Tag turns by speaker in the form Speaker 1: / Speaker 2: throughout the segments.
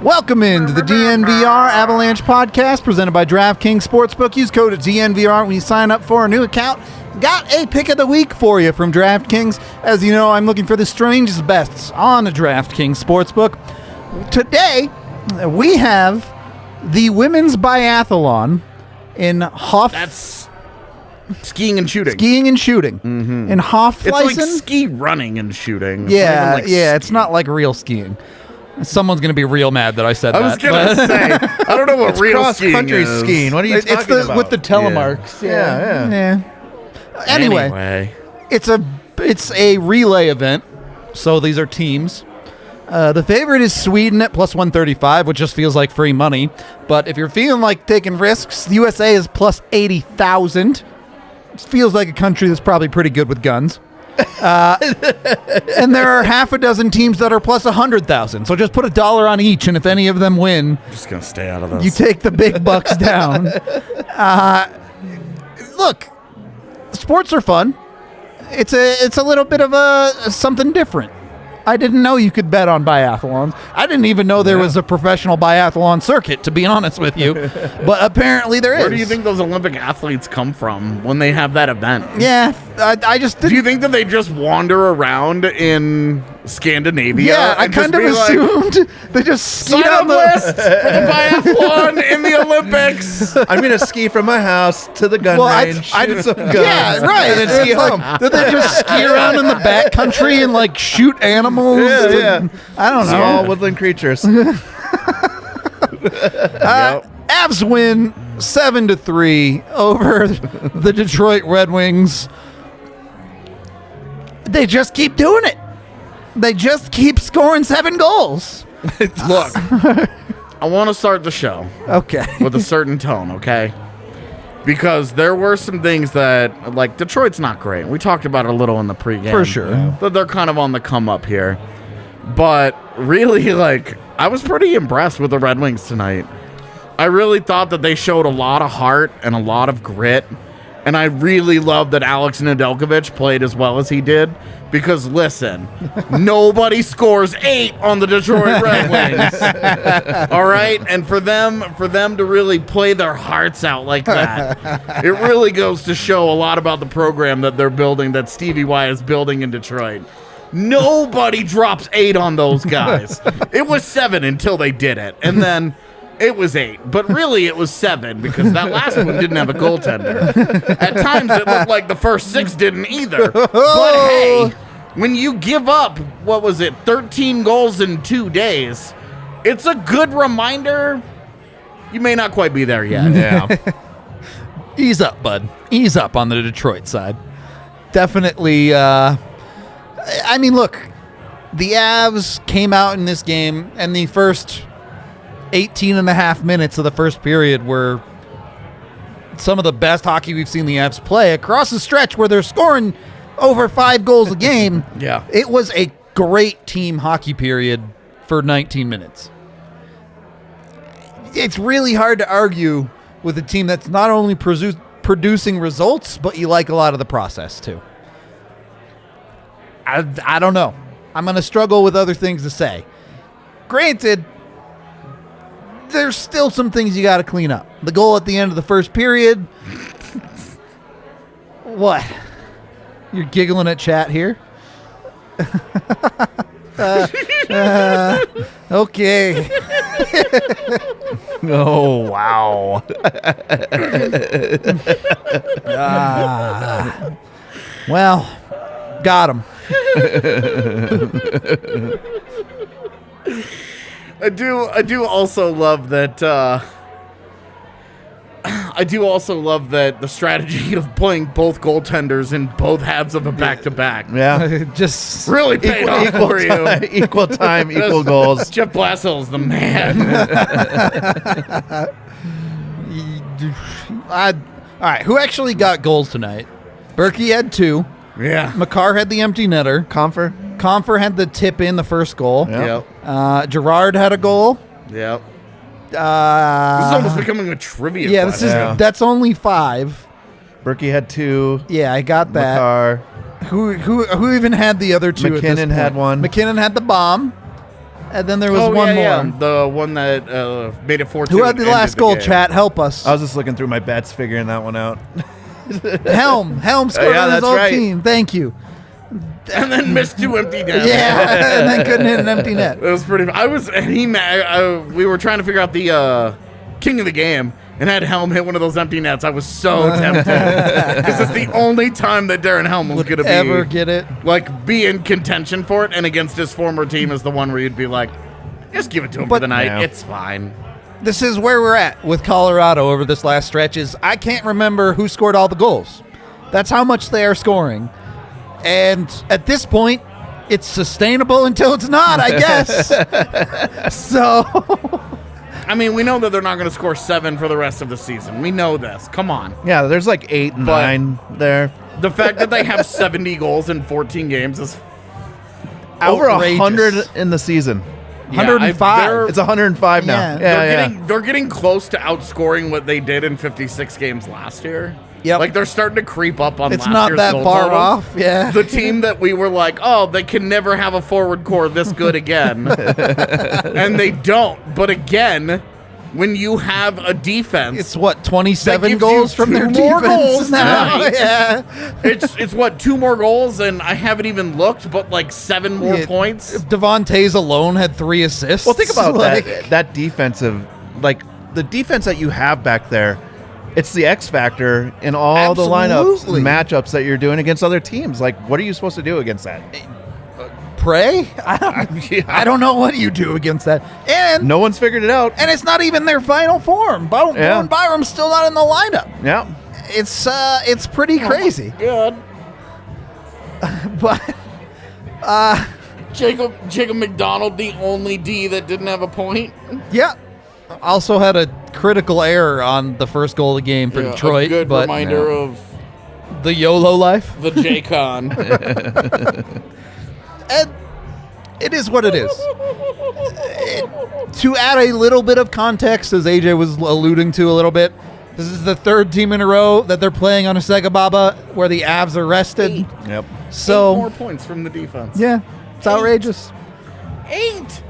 Speaker 1: Welcome into the DNVR Avalanche podcast presented by DraftKings Sportsbook. Use code DNVR when you sign up for a new account. Got a pick of the week for you from DraftKings. As you know, I'm looking for the strangest bets on the DraftKings Sportsbook. Today, we have the women's biathlon in Hoff.
Speaker 2: That's skiing and shooting.
Speaker 1: In Hoff.
Speaker 2: It's like ski running and shooting.
Speaker 1: Yeah, it's not like real skiing. Someone's going to be real mad that I said that.
Speaker 2: I was going to say, I don't know what real skiing is.
Speaker 3: skiing. What are you talking about?
Speaker 1: With the telemarks.
Speaker 3: Yeah.
Speaker 1: Anyway, it's a relay event, so these are teams. The favorite is Sweden at plus 135, which just feels like free money. But if you're feeling like taking risks, the USA is plus 80,000. It feels like a country that's probably pretty good with guns. And there are half a dozen teams that are plus 100,000. So just put $1 on each, and if any of them win,
Speaker 2: I'm just gonna stay out of this.
Speaker 1: You take the big bucks down. Look, sports are fun. It's a little bit of something different. I didn't know you could bet on biathlons. I didn't even know there was a professional biathlon circuit, to be honest with you. But apparently there is.
Speaker 2: Where do you think those Olympic athletes come from when they have that event?
Speaker 1: Yeah, I just didn't.
Speaker 2: Do you think that they just wander around in Scandinavia?
Speaker 1: Yeah, I kind of assumed they just skied on the
Speaker 2: list for the biathlon in the Olympics.
Speaker 3: I'm going to ski from my house to the gun range, shoot some guns,
Speaker 1: yeah, right.
Speaker 3: and then ski home.
Speaker 1: Did they just ski around in the backcountry and like shoot animals?
Speaker 3: Yeah.
Speaker 1: I don't know.
Speaker 3: Small woodland creatures.
Speaker 1: Avs win 7-3 over the Detroit Red Wings. They just keep doing it. They just keep scoring 7 goals.
Speaker 2: Look, I want to start the show with a certain tone, okay? Because there were some things that, like, Detroit's not great. We talked about it a little in the pregame.
Speaker 1: For sure.
Speaker 2: That they're kind of on the come up here. But really, like, I was pretty impressed with the Red Wings tonight. I really thought that they showed a lot of heart and a lot of grit. And I really loved that Alex Nedeljkovic played as well as he did. Because, listen, nobody scores 8 on the Detroit Red Wings. All right? And for them to really play their hearts out like that, it really goes to show a lot about the program that they're building, that Stevie Y is building in Detroit. Nobody drops 8 on those guys. It was 7 until they did it. And then it was 8. But really, it was 7 because that last one didn't have a goaltender. At times, it looked like the first 6 didn't either. But hey, when you give up, 13 goals in 2 days, it's a good reminder you may not quite be there yet.
Speaker 3: Yeah.
Speaker 1: Ease up, bud. Ease up on the Detroit side. Definitely. I mean, look, the Avs came out in this game, and the first 18 and a half minutes of the first period were some of the best hockey we've seen the Avs play across the stretch where they're scoring over 5 goals a game.
Speaker 2: Yeah.
Speaker 1: It was a great team hockey period for 19 minutes. It's really hard to argue with a team that's not only producing results, but you like a lot of the process too. I don't know. I'm going to struggle with other things to say. Granted, there's still some things you got to clean up. The goal at the end of the first period. What? You're giggling at chat here? Okay.
Speaker 3: Oh, wow.
Speaker 1: Well, got him.
Speaker 2: I do also love that. I do also love that the strategy of playing both goaltenders in both halves of a back-to-back.
Speaker 3: Yeah.
Speaker 1: Just
Speaker 2: really paid off for you.
Speaker 3: Equal time, equal goals.
Speaker 2: Jeff Blasill's the man.
Speaker 1: All right, who actually got goals tonight? Berkey had 2.
Speaker 2: Yeah.
Speaker 1: Makar had the empty netter. Compher had the tip in the first goal.
Speaker 2: Yep.
Speaker 1: Gerard had a goal.
Speaker 2: Yep. This is almost becoming a trivia.
Speaker 1: Yeah,
Speaker 2: question.
Speaker 1: that's only 5.
Speaker 3: Berkey had 2.
Speaker 1: Yeah, I got that.
Speaker 3: Makar.
Speaker 1: Who even had the other 2?
Speaker 3: McKinnon had 1.
Speaker 1: McKinnon had the bomb. And then there was one more.
Speaker 2: Yeah. The one that made it 4-2.
Speaker 1: Who had the last goal, chat? Help us.
Speaker 3: I was just looking through my bets, figuring that one out.
Speaker 1: Helm scored on his old team. Thank you.
Speaker 2: And then missed 2 empty nets.
Speaker 1: Yeah, and then couldn't hit an empty net.
Speaker 2: It was pretty. We were trying to figure out the king of the game, and had Helm hit one of those empty nets. I was so tempted because it's the only time that Darren Helm was going to
Speaker 1: ever get it,
Speaker 2: like be in contention for it, and against his former team is the one where you'd be like, just give it to him for the night. Yeah. It's fine.
Speaker 1: This is where we're at with Colorado over this last stretch. Is I can't remember who scored all the goals. That's how much they are scoring. And at this point, it's sustainable until it's not, I guess. So,
Speaker 2: I mean, we know that they're not going to score 7 for the rest of the season. We know this. Come on.
Speaker 3: Yeah, there's like 8 and 9 there.
Speaker 2: The fact that they have 70 goals in 14 games is
Speaker 3: over 100 in the season.
Speaker 1: 105.
Speaker 3: It's 105 now.
Speaker 2: They're getting close to outscoring what they did in 56 games last year.
Speaker 1: Yep.
Speaker 2: Like, they're starting to creep up on
Speaker 1: it's
Speaker 2: last
Speaker 1: not
Speaker 2: year's
Speaker 1: that
Speaker 2: goal
Speaker 1: far
Speaker 2: total.
Speaker 1: off, yeah.
Speaker 2: The team that we were like, oh, they can never have a forward core this good again. And they don't. But again, when you have a defense...
Speaker 1: It's what, 27 goals from their
Speaker 2: more
Speaker 1: defense
Speaker 2: goals
Speaker 1: now?
Speaker 2: Yeah. It's what, 2 more goals, and I haven't even looked, but like 7 more points.
Speaker 1: Devon Toews alone had 3 assists.
Speaker 3: Well, think about that defensive, like the defense that you have back there. It's the X factor in all the lineups and matchups that you're doing against other teams. Like, what are you supposed to do against that?
Speaker 1: Pray? I don't know what you do against that. And
Speaker 3: no one's figured it out.
Speaker 1: And it's not even their final form. Bowen Byram's still not in the lineup.
Speaker 3: Yeah.
Speaker 1: It's pretty crazy.
Speaker 2: Oh
Speaker 1: but
Speaker 2: Jacob McDonald, the only D that didn't have a point.
Speaker 1: Yeah. Also had a critical error on the first goal of the game for Detroit.
Speaker 2: A good reminder of
Speaker 1: the YOLO life.
Speaker 2: The J-Con.
Speaker 1: And it is what it is. To add a little bit of context, as AJ was alluding to a little bit, this is the 3rd team in a row that they're playing on a Segababa where the Avs are rested.
Speaker 2: 8.
Speaker 3: Yep.
Speaker 1: So
Speaker 2: 8 more points from the defense.
Speaker 1: Yeah, it's outrageous.
Speaker 2: 8.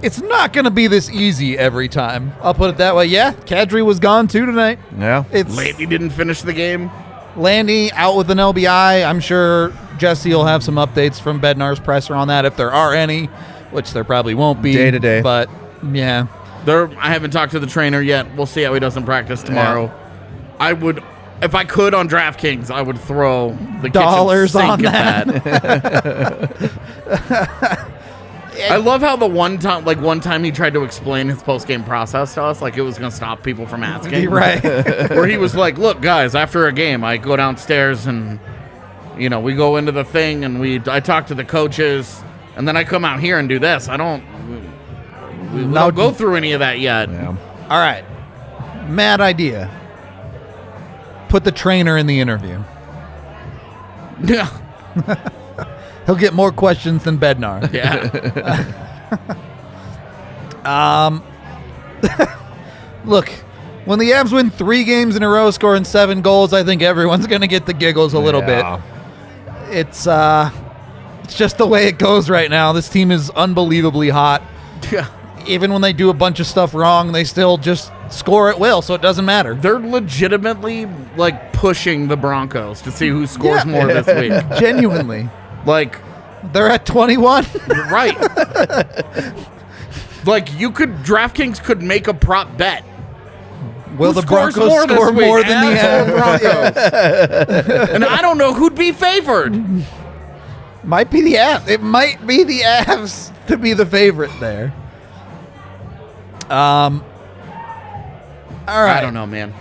Speaker 1: It's not going to be this easy every time. I'll put it that way. Yeah, Kadri was gone too tonight.
Speaker 3: Yeah.
Speaker 2: Landy didn't finish the game.
Speaker 1: Landy out with an LBI. I'm sure Jesse will have some updates from Bednar's presser on that if there are any, which there probably won't be.
Speaker 3: Day to day.
Speaker 1: But, yeah.
Speaker 2: I haven't talked to the trainer yet. We'll see how he does in practice tomorrow. Yeah. If I could on DraftKings, I would throw the
Speaker 1: dollars
Speaker 2: kitchen
Speaker 1: on
Speaker 2: sink at that. I love how one time he tried to explain his post-game process to us, like it was going to stop people from asking.
Speaker 1: Right.
Speaker 2: Where he was like, look, guys, after a game, I go downstairs and, we go into the thing and I talk to the coaches, and then I come out here and do this. We don't go through any of that yet.
Speaker 3: Yeah.
Speaker 1: All right. Mad idea. Put the trainer in the interview.
Speaker 2: Yeah.
Speaker 1: He'll get more questions than Bednar.
Speaker 2: Yeah.
Speaker 1: Look, when the Avs win 3 games in a row, scoring 7 goals, I think everyone's going to get the giggles a little bit. It's just the way it goes right now. This team is unbelievably hot.
Speaker 2: Yeah.
Speaker 1: Even when they do a bunch of stuff wrong, they still just score at will, so it doesn't matter.
Speaker 2: They're legitimately pushing the Broncos to see who scores more this week.
Speaker 1: Genuinely.
Speaker 2: They're
Speaker 1: at 21.
Speaker 2: Right. DraftKings could make a prop bet.
Speaker 1: Will the Broncos score more than the
Speaker 2: Avs? And I don't know who'd be favored.
Speaker 1: Might be the Avs. It might be the Avs to be the favorite there. All right.
Speaker 2: I don't know, man.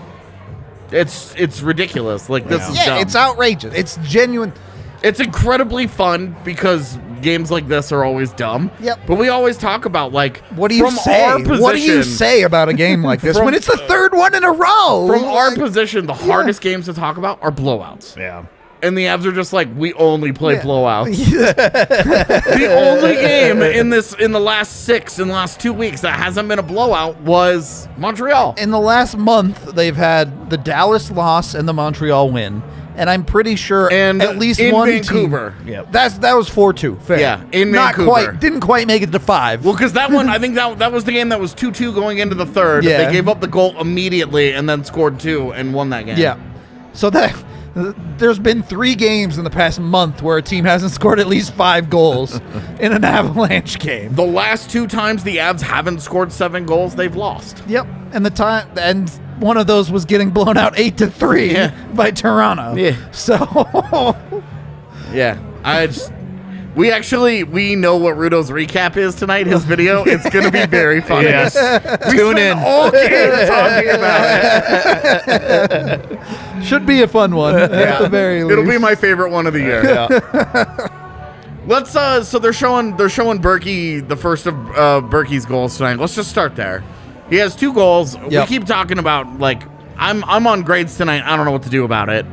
Speaker 2: It's ridiculous. This is dumb.
Speaker 1: It's outrageous. It's genuine.
Speaker 2: It's incredibly fun because games like this are always dumb.
Speaker 1: Yep.
Speaker 2: But we always talk about
Speaker 1: what do you say? What do you say about a game like this when it's the 3rd one in a row?
Speaker 2: From our position, the hardest games to talk about are blowouts.
Speaker 3: Yeah.
Speaker 2: And the Avs are just we only play blowouts. The only game in the last 2 weeks that hasn't been a blowout was Montreal.
Speaker 1: In the last month, they've had the Dallas loss and the Montreal win. And I'm pretty sure
Speaker 2: And
Speaker 1: at least
Speaker 2: in
Speaker 1: one
Speaker 2: Vancouver.
Speaker 1: team.
Speaker 3: Yep.
Speaker 1: That was 4-2. Fair.
Speaker 2: Yeah, in
Speaker 1: Not
Speaker 2: Vancouver.
Speaker 1: didn't quite make it to 5.
Speaker 2: Well, because that one, I think that was the game that was 2-2 going into the third.
Speaker 1: Yeah.
Speaker 2: They gave up the goal immediately and then scored 2 and won that game.
Speaker 1: Yeah. So there's been 3 games in the past month where a team hasn't scored at least 5 goals in an Avalanche game.
Speaker 2: The last 2 times the Avs haven't scored 7 goals, they've lost.
Speaker 1: Yep. And one of those was getting blown out 8-3 by Toronto.
Speaker 2: Yeah.
Speaker 1: So
Speaker 2: Yeah. We know what Rudo's recap is tonight, his video. It's going to be very funny.
Speaker 3: Yes.
Speaker 2: We
Speaker 3: Tune
Speaker 2: spent
Speaker 3: in.
Speaker 2: all game talking about it.
Speaker 1: should be a fun one at the very least.
Speaker 2: It'll be my favorite one of the year. Let's so they're showing Berkey the first of Berkey's goals tonight. Let's just start there. He has 2 goals.
Speaker 1: Yep.
Speaker 2: We keep talking about, like, I'm on grades tonight. I don't know what to do about it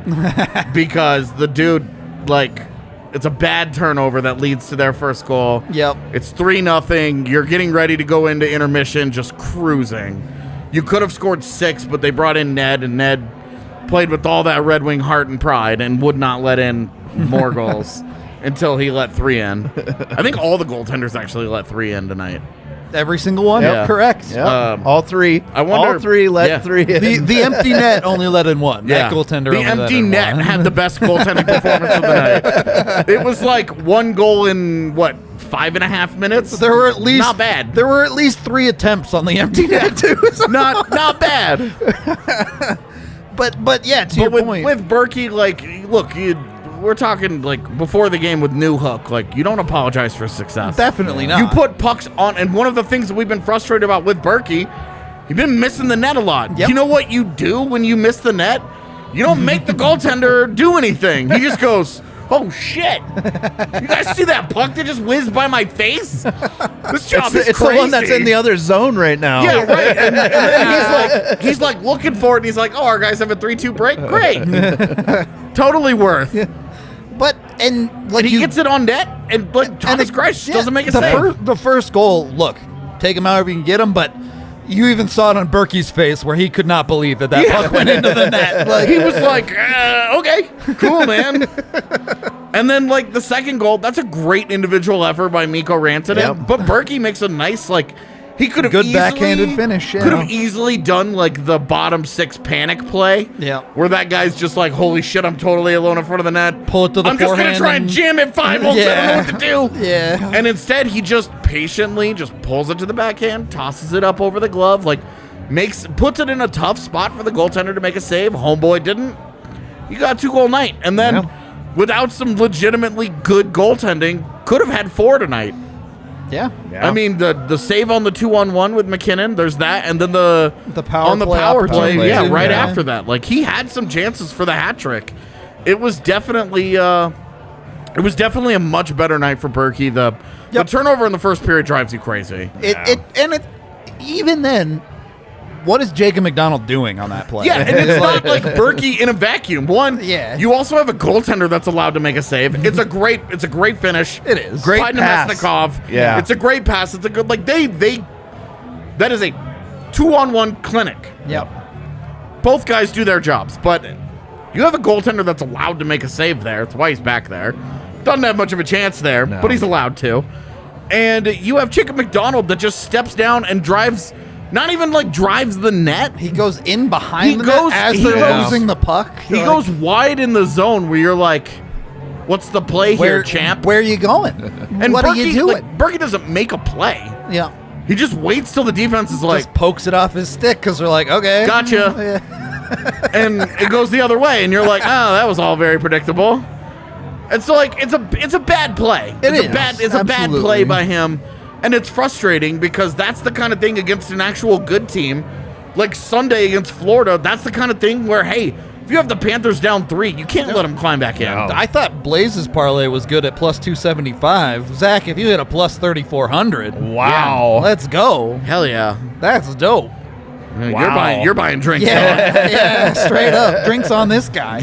Speaker 2: because the dude, like, it's a bad turnover that leads to their first goal.
Speaker 1: Yep.
Speaker 2: It's 3-0. You're getting ready to go into intermission, just cruising. You could have scored 6, but they brought in Ned, and Ned played with all that Red Wing heart and pride and would not let in more goals until he let 3 in. I think all the goaltenders actually let 3 in tonight.
Speaker 1: Every single one?
Speaker 2: Yeah.
Speaker 1: Correct.
Speaker 3: Yep. All 3.
Speaker 2: I wonder-
Speaker 3: All 3 let 3 in.
Speaker 1: The empty net only let in 1. That goaltender
Speaker 2: The
Speaker 1: only let
Speaker 2: empty
Speaker 1: in
Speaker 2: net
Speaker 1: 1.
Speaker 2: had the best goaltending performance of the night. It was like 1 goal in, 5.5 minutes?
Speaker 1: There were at least
Speaker 2: Not bad.
Speaker 1: There were at least 3 attempts on the empty net too. So-
Speaker 2: Not bad.
Speaker 1: But yeah, to your
Speaker 2: But
Speaker 1: point.
Speaker 2: with Berkey, like, look, we're talking, like, before the game with New Hook. Like, you don't apologize for success.
Speaker 1: Definitely not.
Speaker 2: You put pucks on, and one of the things that we've been frustrated about with Berkey, you've been missing the net a lot.
Speaker 1: Yep.
Speaker 2: You know what you do when you miss the net? You don't make the goaltender do anything. He just goes, oh, shit. You guys see that puck that just whizzed by my face? This job is
Speaker 3: It's
Speaker 2: crazy.
Speaker 3: the one that's in the other zone right now.
Speaker 2: Yeah, right. And then he's like looking for it, and he's like, oh, our guys have a 3-2 break? Great. Totally worth.
Speaker 1: But and like
Speaker 2: And he gets it on net, and like Thomas Greiss doesn't make a save.
Speaker 1: The first goal, look, take him however you can get him, but you even saw it on Berkey's face where he could not believe that puck went into the net. Like,
Speaker 2: He was like, okay, cool, man. And then, like, the second goal, that's a great individual effort by Mikko Rantanen.
Speaker 3: Yep.
Speaker 2: But Berkey makes a nice, like, he could have
Speaker 1: Good backhanded finish, yeah.
Speaker 2: Could have easily done, like, the bottom 6 panic play.
Speaker 1: Yeah.
Speaker 2: Where that guy's just like, holy shit, I'm totally alone in front of the net.
Speaker 1: Pull it to the
Speaker 2: I'm just going to
Speaker 1: forehand
Speaker 2: try and
Speaker 1: and-
Speaker 2: jam it 5 holes. I don't know what to do.
Speaker 1: Yeah.
Speaker 2: And instead, he just patiently just pulls it to the backhand, tosses it up over the glove, like, puts it in a tough spot for the goaltender to make a save. Homeboy didn't. You got a 2-goal night. And then, without some legitimately good goaltending, could have had 4 tonight.
Speaker 1: yeah.
Speaker 2: I mean, the save on the 2-on-1 with Mackinnon, there's that, and then the
Speaker 1: power
Speaker 2: on the
Speaker 1: play
Speaker 2: power play,
Speaker 1: opportunity,
Speaker 2: yeah,
Speaker 1: too,
Speaker 2: right
Speaker 1: yeah.
Speaker 2: after that. Like, he had some chances for the hat trick. It was definitely a much better night for Berkey. The turnover in the first period drives you crazy.
Speaker 1: Even then, what is Jacob McDonald doing on that play?
Speaker 2: Yeah, and it's not like Berkey in a vacuum. You also have a goaltender that's allowed to make a save. It's a great finish.
Speaker 1: It is.
Speaker 3: Great
Speaker 2: Biden
Speaker 3: pass.
Speaker 2: Mesnikov.
Speaker 3: Yeah.
Speaker 2: It's a great pass. It's a good, like, that is a 2-on-1 clinic.
Speaker 1: Yep.
Speaker 2: Both guys do their jobs, but you have a goaltender that's allowed to make a save there. That's why he's back there. Doesn't have much of a chance there, but he's allowed to. And you have Jacob McDonald that just steps down and drives, not even like drives the net.
Speaker 1: He goes in behind
Speaker 2: He
Speaker 1: the
Speaker 2: goes-
Speaker 1: net as
Speaker 2: he
Speaker 1: they're
Speaker 2: goes-
Speaker 1: losing the puck.
Speaker 2: He goes wide in the zone where you're like, what's the play here, champ?
Speaker 1: Where are you going?
Speaker 2: And
Speaker 1: what
Speaker 2: Berkey,
Speaker 1: are you doing?
Speaker 2: Like, Berkey doesn't make a play.
Speaker 1: Yeah.
Speaker 2: He just waits till the defense is like,
Speaker 1: Just pokes it off his stick because they're like, okay.
Speaker 2: gotcha.
Speaker 1: Yeah.
Speaker 2: And it goes the other way, and you're like, oh, that was all very predictable. And so, like, it's a bad play. It's a bad
Speaker 1: Absolutely.
Speaker 2: play by him, and it's frustrating because that's the kind of thing against an actual good team, like Sunday against Florida. That's the kind of thing where, hey, if you have the Panthers down 3, you can't let them climb back in.
Speaker 1: I thought Blais's parlay was good at plus 275. Zach, if you hit a plus 3,400,
Speaker 3: Wow.
Speaker 1: let's go.
Speaker 2: Hell yeah.
Speaker 1: That's dope.
Speaker 3: Wow.
Speaker 2: You're buying drinks.
Speaker 1: Yeah, straight up. Drinks on this guy.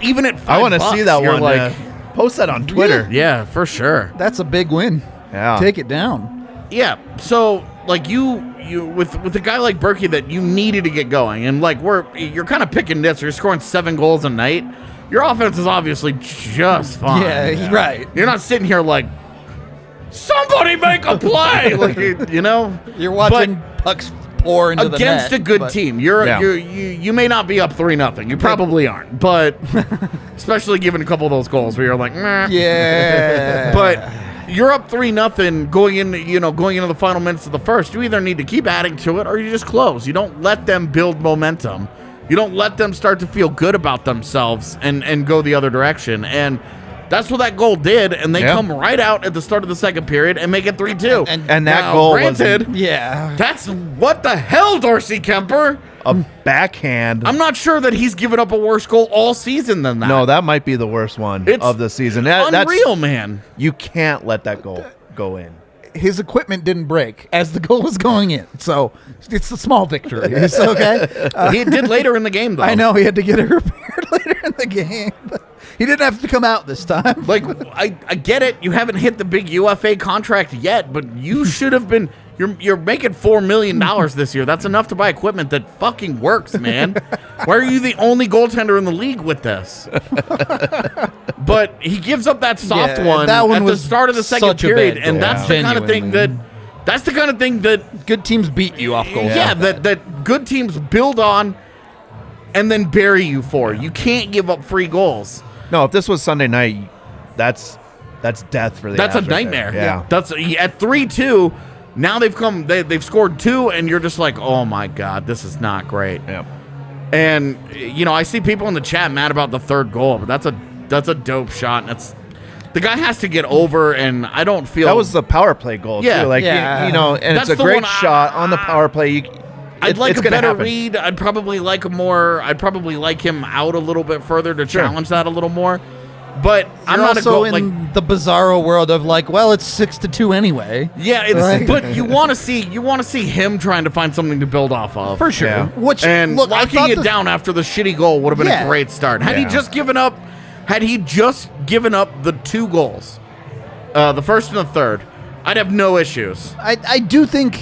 Speaker 2: Even at $5,
Speaker 3: I want to see that
Speaker 2: you're
Speaker 3: one.
Speaker 2: Like,
Speaker 3: Post that on Twitter.
Speaker 2: yeah, for sure.
Speaker 1: That's a big win.
Speaker 3: Yeah.
Speaker 1: Take it down.
Speaker 2: Yeah. So, like, you with a guy like Berkey that you needed to get going, and like you're kind of picking nits. You're scoring 7 goals a night. Your offense is obviously just fine.
Speaker 1: Yeah, right.
Speaker 2: You're not sitting here like, somebody make a play, like
Speaker 1: You're watching pucks pour into the net
Speaker 2: against a good team. You may not be up 3-0. You probably aren't, but especially given a couple of those goals where you're like, meh.
Speaker 1: Yeah.
Speaker 2: But you're up 3-0 going into the final minutes of the first. You either need to keep adding to it or you just close. You don't let them build momentum. You don't let them start to feel good about themselves and go the other direction. And that's what that goal did, and they come right out at the start of the second period and make it 3-2.
Speaker 3: And that goal
Speaker 2: granted,
Speaker 1: yeah.
Speaker 2: that's what the hell, Darcy Kuemper.
Speaker 3: A backhand.
Speaker 2: I'm not sure that he's given up a worse goal all season than that.
Speaker 3: No, that might be the worst one of the season.
Speaker 2: Unreal, man.
Speaker 3: You can't let that goal go in.
Speaker 1: His equipment didn't break as the goal was going in, so it's a small victory. It's okay.
Speaker 2: He did later in the game, though.
Speaker 1: I know he had to get it repaired later in the game. He didn't have to come out this time.
Speaker 2: Like, I get it. You haven't hit the big UFA contract yet, but you should have been. You're making $4 million this year. That's enough to buy equipment that fucking works, man. Why are you the only goaltender in the league with this? But he gives up that soft one at the start of the second period, and that's the kind of thing that
Speaker 1: good teams beat you off goal.
Speaker 2: Yeah, that good teams build on and then bury you for. You can't give up free goals.
Speaker 3: No, if this was Sunday night, that's death for the
Speaker 2: That's
Speaker 3: Avs
Speaker 2: a nightmare.
Speaker 3: Right, yeah.
Speaker 2: That's at 3-2. Now they've scored 2, and you're just like, oh my God, this is not great.
Speaker 3: Yep.
Speaker 2: And I see people in the chat mad about the third goal, but that's a dope shot. And the guy has to get over, and I don't feel
Speaker 3: that was the power play goal.
Speaker 2: Yeah,
Speaker 3: too. Like and
Speaker 2: that's
Speaker 3: it's a great shot on the power play.
Speaker 2: I'd like a better read. I'd probably like him out a little bit further to challenge that a little more. But I'm not
Speaker 1: also in the bizarro world of like, well, it's 6-2 anyway.
Speaker 2: Yeah, it's but you want to see him trying to find something to build off of
Speaker 1: for sure.
Speaker 3: Yeah.
Speaker 1: Which
Speaker 2: locking it down after the shitty goal would have been a great start. Had he just given up the 2 goals, the first and the third, I'd have no issues.
Speaker 1: I do think,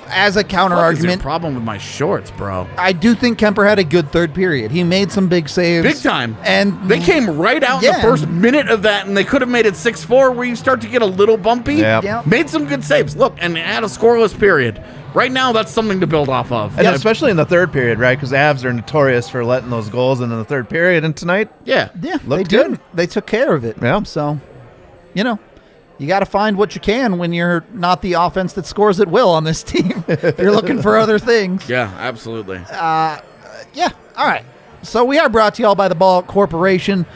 Speaker 1: as a counter argument,
Speaker 2: problem with my shorts, bro.
Speaker 1: I do think Kuemper had a good third period. He made some big saves,
Speaker 2: big time,
Speaker 1: and
Speaker 2: they came right out in the first minute of that, and they could have made it 6-4, where you start to get a little bumpy.
Speaker 3: Yeah.
Speaker 2: Made some good saves. Look, and had a scoreless period. Right now, that's something to build off of,
Speaker 3: and especially in the third period, right? Because Avs are notorious for letting those goals in the third period, and tonight,
Speaker 1: they did. They took care of it.
Speaker 3: Yeah,
Speaker 1: so you got to find what you can when you're not the offense that scores at will on this team. You're looking for other things.
Speaker 2: Yeah, absolutely.
Speaker 1: All right. So we are brought to you all by the Ball Corporation.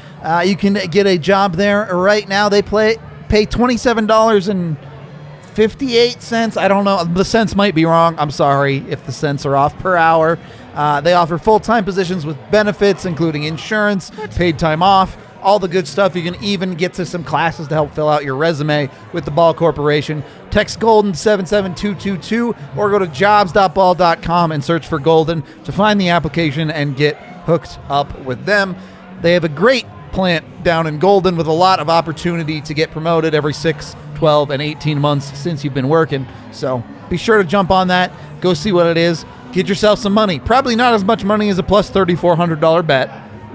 Speaker 1: You can get a job there right now. They pay $27.58. I don't know. The cents might be wrong. I'm sorry if the cents are off per hour. They offer full-time positions with benefits, including insurance, paid time off, all the good stuff. You can even get to some classes to help fill out your resume with the Ball Corporation. Text Golden 77222 or go to jobs.ball.com and search for Golden to find the application and get hooked up with them. They have a great plant down in Golden with a lot of opportunity to get promoted every 6, 12, and 18 months since you've been working. So be sure to jump on that. Go see what it is. Get yourself some money. Probably not as much money as a plus $3,400 bet,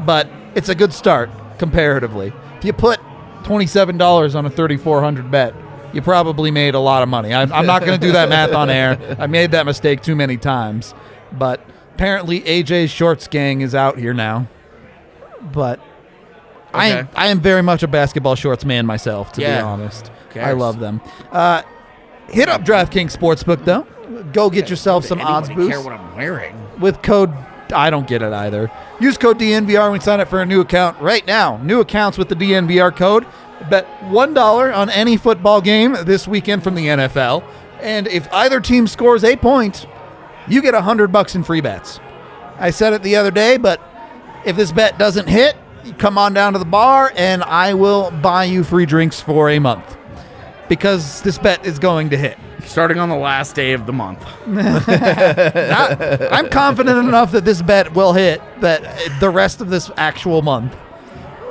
Speaker 1: but it's a good start. Comparatively, if you put $27 on a $3,400 bet, you probably made a lot of money. I'm not going to do that math on air. I made that mistake too many times. But apparently AJ's Shorts gang is out here now. But I am very much a basketball shorts man myself, to be honest. I love them. Hit up DraftKings Sportsbook, though. Go get yourself some odds boost.
Speaker 2: Care what I'm wearing?
Speaker 1: With code, I don't get it either. Use code DNVR when you sign up for a new account right now. New accounts with the DNVR code. Bet $1 on any football game this weekend from the NFL. And if either team scores a point, you get $100 in free bets. I said it the other day, but if this bet doesn't hit, you come on down to the bar and I will buy you free drinks for a month. Because this bet is going to hit.
Speaker 2: Starting on the last day of the month.
Speaker 1: I'm confident enough that this bet will hit that the rest of this actual month.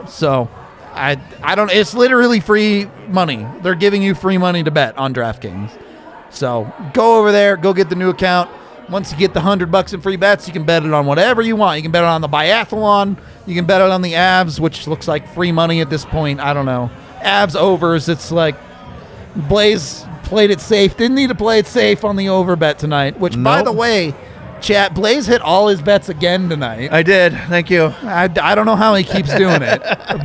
Speaker 1: So I don't. It's literally free money. They're giving you free money to bet on DraftKings. So go over there, go get the new account. Once you get the $100 in free bets, you can bet it on whatever you want. You can bet it on the biathlon. You can bet it on the Avs, which looks like free money at this point. I don't know. Avs overs, it's like Blais played it safe. Didn't need to play it safe on the over bet tonight, which, by the way, chat, Blais hit all his bets again tonight.
Speaker 3: I did. Thank you.
Speaker 1: I don't know how he keeps doing it,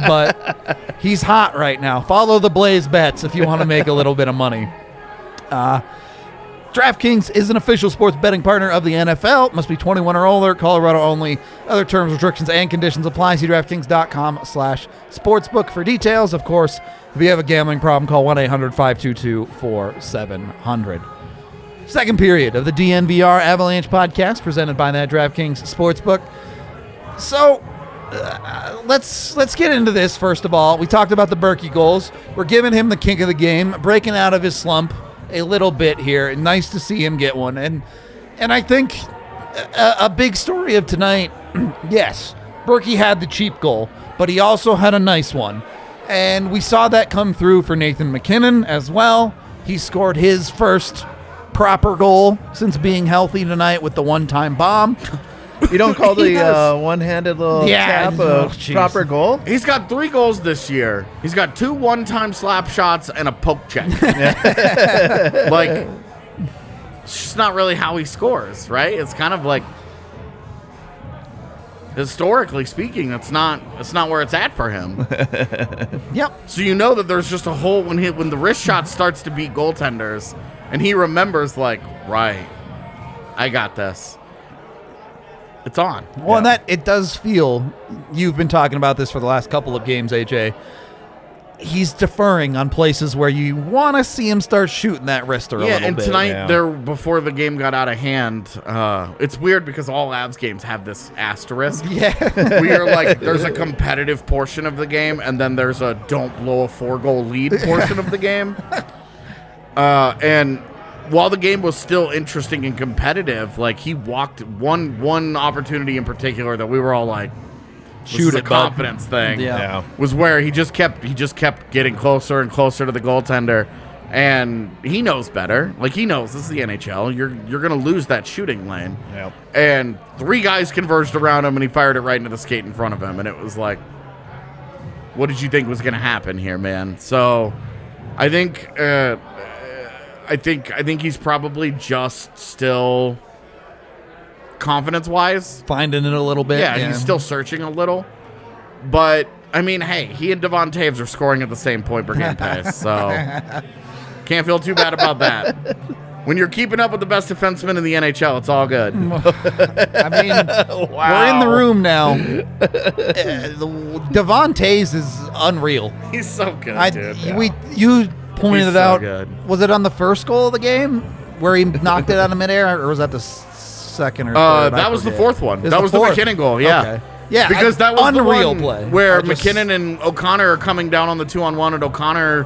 Speaker 1: but he's hot right now. Follow the Blais bets if you want to make a little bit of money. DraftKings is an official sports betting partner of the NFL. Must be 21 or older. Colorado only. Other terms, restrictions, and conditions apply. See DraftKings.com/sportsbook for details. Of course, if you have a gambling problem, call 1-800-522-4700. Second period of the DNVR Avalanche podcast presented by that DraftKings Sportsbook. So let's get into this first of all. We talked about the Berkey goals. We're giving him the kink of the game, breaking out of his slump a little bit here. Nice to see him get one. And I think a big story of tonight, yes, Berkey had the cheap goal, but he also had a nice one. And we saw that come through for Nathan Mackinnon as well. He scored his first proper goal since being healthy tonight with the one-time bomb.
Speaker 3: You don't call the one-handed little tap a proper goal?
Speaker 2: He's got 3 goals this year. He's got 2 one-time slap shots and a poke check. Like, it's just not really how he scores, right? It's kind of like, historically speaking, it's not where it's at for him.
Speaker 1: Yep.
Speaker 2: So you know that there's just a hole when the wrist shot starts to beat goaltenders, and he remembers, like, right, I got this. It's on.
Speaker 1: Well, and that it does feel, you've been talking about this for the last couple of games, AJ. He's deferring on places where you want to see him start shooting that wrister a little bit.
Speaker 2: Yeah, and tonight, before the game got out of hand, it's weird because all Avs games have this asterisk.
Speaker 1: Yeah.
Speaker 2: We are like, there's a competitive portion of the game, and then there's a don't blow a 4-goal lead portion of the game. And while the game was still interesting and competitive, like, he walked one opportunity in particular that we were all like,
Speaker 1: shoot it,
Speaker 2: confidence thing.
Speaker 1: Yeah.
Speaker 2: Was where he just kept getting closer and closer to the goaltender, and he knows better. Like, he knows this is the NHL. You're gonna lose that shooting lane.
Speaker 3: Yep.
Speaker 2: And 3 guys converged around him, and he fired it right into the skate in front of him, and it was like, what did you think was gonna happen here, man? So, I think he's probably just still confidence-wise
Speaker 1: finding it a little bit.
Speaker 2: Yeah, he's still searching a little. But, I mean, hey, he and Devon Toews are scoring at the same point per game pace, so can't feel too bad about that. When you're keeping up with the best defenseman in the NHL, it's all good.
Speaker 1: I mean, we're in the room now. Devon Toews is unreal.
Speaker 2: He's so good, dude.
Speaker 1: You pointed
Speaker 2: He's
Speaker 1: it out.
Speaker 2: So good.
Speaker 1: Was it on the first goal of the game where he knocked it out of midair, or was that the second or third?
Speaker 2: That was the 4th one. That was the McKinnon goal, yeah.
Speaker 1: Okay. Yeah,
Speaker 2: because that was
Speaker 1: unreal
Speaker 2: the one
Speaker 1: play
Speaker 2: where McKinnon and O'Connor are coming down on the 2-on-1, and O'Connor,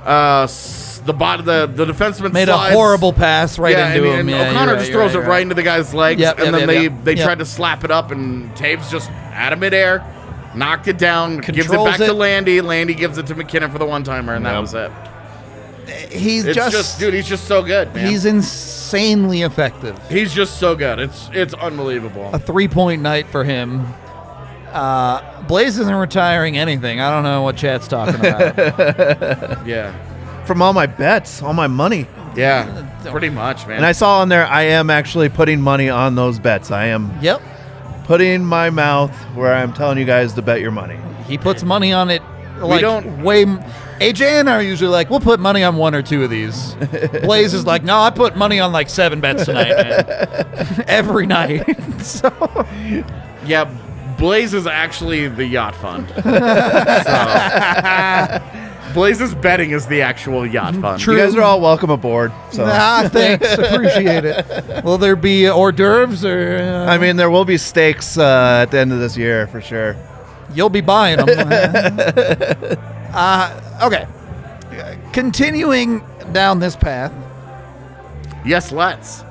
Speaker 2: the defenseman
Speaker 1: made
Speaker 2: slides.
Speaker 1: a horrible pass into him.
Speaker 2: And O'Connor just throws it right into the guy's legs, and then they tried to slap it up, and Toews just out of midair, knocked it down, gives it back to Landy. Landy gives it to McKinnon for the one-timer, and that was it.
Speaker 1: He's just
Speaker 2: so good, man.
Speaker 1: He's insanely effective.
Speaker 2: He's just so good. It's unbelievable.
Speaker 1: A 3-point night for him. Blais isn't retiring anything. I don't know what chat's talking about.
Speaker 2: Yeah.
Speaker 3: From all my bets, all my money.
Speaker 2: Yeah, pretty much, man.
Speaker 3: And I saw on there, I am actually putting money on those bets. I am putting my mouth where I'm telling you guys to bet your money.
Speaker 1: He puts money on it. Like,
Speaker 2: we don't
Speaker 1: way. AJ and I are usually like, we'll put money on 1 or 2 of these. Blais is like, no, I put money on like 7 bets tonight, man. Every night. So
Speaker 2: yeah, Blais is actually the yacht fund. Blais's betting is the actual yacht fund.
Speaker 3: True. You guys are all welcome aboard. So.
Speaker 1: Thanks. Appreciate it. Will there be hors d'oeuvres?
Speaker 3: I mean, there will be steaks at the end of this year for sure.
Speaker 1: You'll be buying them. Okay. Continuing down this path.
Speaker 2: Yes, let's.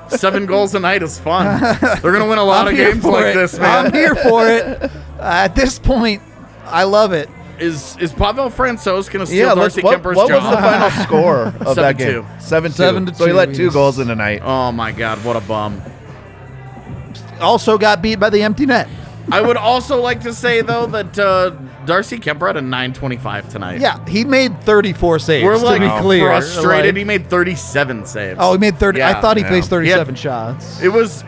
Speaker 2: 7 goals a night is fun. They're going to win a lot of games like this, man.
Speaker 1: I'm here for it. At this point, I love it.
Speaker 2: Is Pavel Francouz going to steal Darcy Kuemper's
Speaker 3: what
Speaker 2: job?
Speaker 3: was the final score of that game?
Speaker 2: 7-2.
Speaker 3: 7-2. So he let 2 goals in the night.
Speaker 2: Oh, my God. What a bum.
Speaker 1: Also got beat by the empty net.
Speaker 2: I would also like to say, though, that Darcy Kuemper had a 925 tonight.
Speaker 1: Yeah, he made 34 saves.
Speaker 2: We're like
Speaker 1: to be clear.
Speaker 2: frustrated.
Speaker 1: Like,
Speaker 2: he made 37 saves.
Speaker 1: oh, he made 30.
Speaker 2: Yeah,
Speaker 1: I thought he faced 37
Speaker 2: He
Speaker 1: shots.
Speaker 2: It was.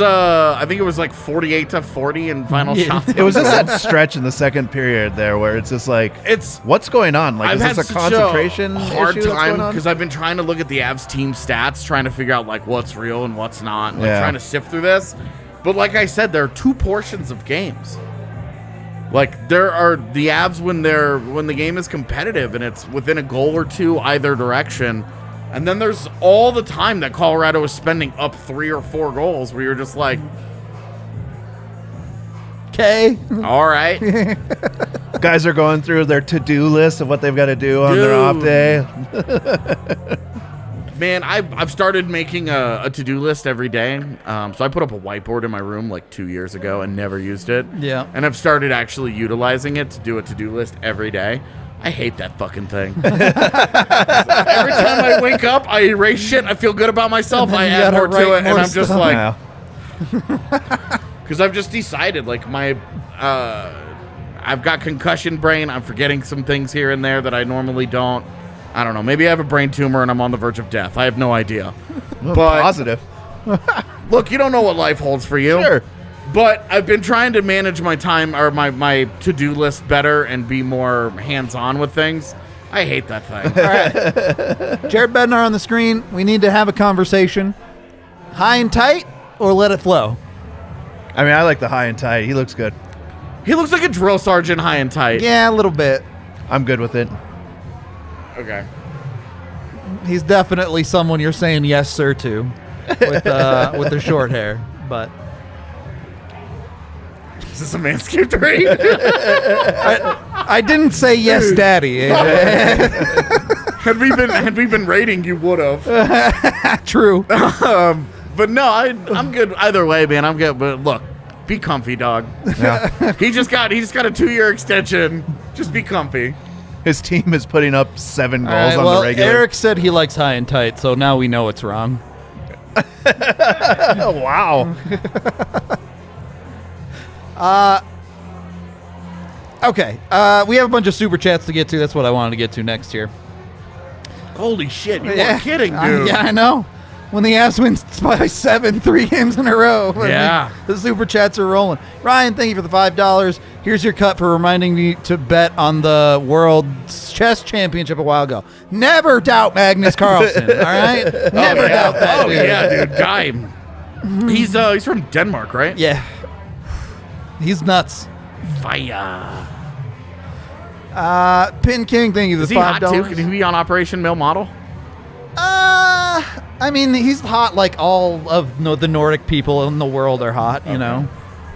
Speaker 2: I think it was like 48-40 in final shots.
Speaker 3: It was just that stretch in the second period there where it's just like, what's going on? Like,
Speaker 2: I've
Speaker 3: is
Speaker 2: had
Speaker 3: this a
Speaker 2: such
Speaker 3: concentration
Speaker 2: hard
Speaker 3: issue that's
Speaker 2: time
Speaker 3: going on?
Speaker 2: because I've been trying to look at the Avs team stats, trying to figure out like what's real and what's not, like
Speaker 3: Yeah.
Speaker 2: trying to sift through this. But like I said, there are 2 portions of games. Like there are the Avs when the game is competitive and it's within a goal or 2 either direction, and then there's all the time that Colorado is spending up 3 or 4 goals where you're just like,
Speaker 1: Okay.
Speaker 2: all right,
Speaker 3: Guys are going through their to-do list of what they've got to do on their off day.
Speaker 2: man. I've started making a to-do list every day. So I put up a whiteboard in my room like 2 years ago and never used it.
Speaker 1: Yeah.
Speaker 2: And I've started actually utilizing it to do a to-do list every day. I hate that fucking thing. Every time I wake up, I erase shit. I feel good about myself. I add more to it, and I'm just like,
Speaker 3: Yeah.
Speaker 2: because I've just decided, like I've got concussion brain. I'm forgetting some things here and there that I normally don't. I don't know. Maybe I have a brain tumor and I'm on the verge of death. I have no idea. But
Speaker 3: Positive.
Speaker 2: look, you don't know what life holds for you.
Speaker 3: Sure.
Speaker 2: But I've been trying to manage my time or my to-do list better and be more hands-on with things. I hate that thing.
Speaker 1: All right. Jared Bednar on the screen. We need to have a conversation. High and tight or let it flow?
Speaker 3: I mean, I like the high and tight. He looks good.
Speaker 2: He looks like a drill sergeant high and tight.
Speaker 1: Yeah, a little bit.
Speaker 3: I'm good with it.
Speaker 2: Okay.
Speaker 1: He's definitely someone you're saying yes, sir, to with the short hair. But
Speaker 2: Is this a Manscaped raid?
Speaker 1: I didn't say yes, daddy. AJ.
Speaker 2: Had we been raiding, you would have.
Speaker 1: True.
Speaker 2: But no, I'm good either way, man. I'm good. But look, be comfy, dog.
Speaker 3: Yeah.
Speaker 2: He just got a 2-year extension. Just be comfy.
Speaker 3: His team is putting up 7 goals
Speaker 1: All right,
Speaker 3: on
Speaker 1: well,
Speaker 3: the regular.
Speaker 1: Eric said he likes high and tight, so now we know it's wrong.
Speaker 3: Oh, wow.
Speaker 1: Okay. We have a bunch of super chats to get to. That's what I wanted to get to next here.
Speaker 2: Holy shit, you weren't kidding, dude.
Speaker 1: Yeah, I know. When the Avs wins by 7, 3 games in a row.
Speaker 2: Yeah.
Speaker 1: The super chats are rolling. Ryan, thank you for the $5. Here's your cut for reminding me to bet on the World Chess Championship a while ago. Never doubt Magnus Carlsen, all right? Never doubt that.
Speaker 2: Oh,
Speaker 1: dude.
Speaker 2: yeah, dude. Guy. He's from Denmark, right?
Speaker 1: Yeah. He's nuts.
Speaker 2: Fire.
Speaker 1: Pin King, thank you for
Speaker 2: Is
Speaker 1: the
Speaker 2: he
Speaker 1: $5.
Speaker 2: hot, too? Can he be on Operation Male Model?
Speaker 1: I mean, he's hot like all of the Nordic people in the world are hot, you know?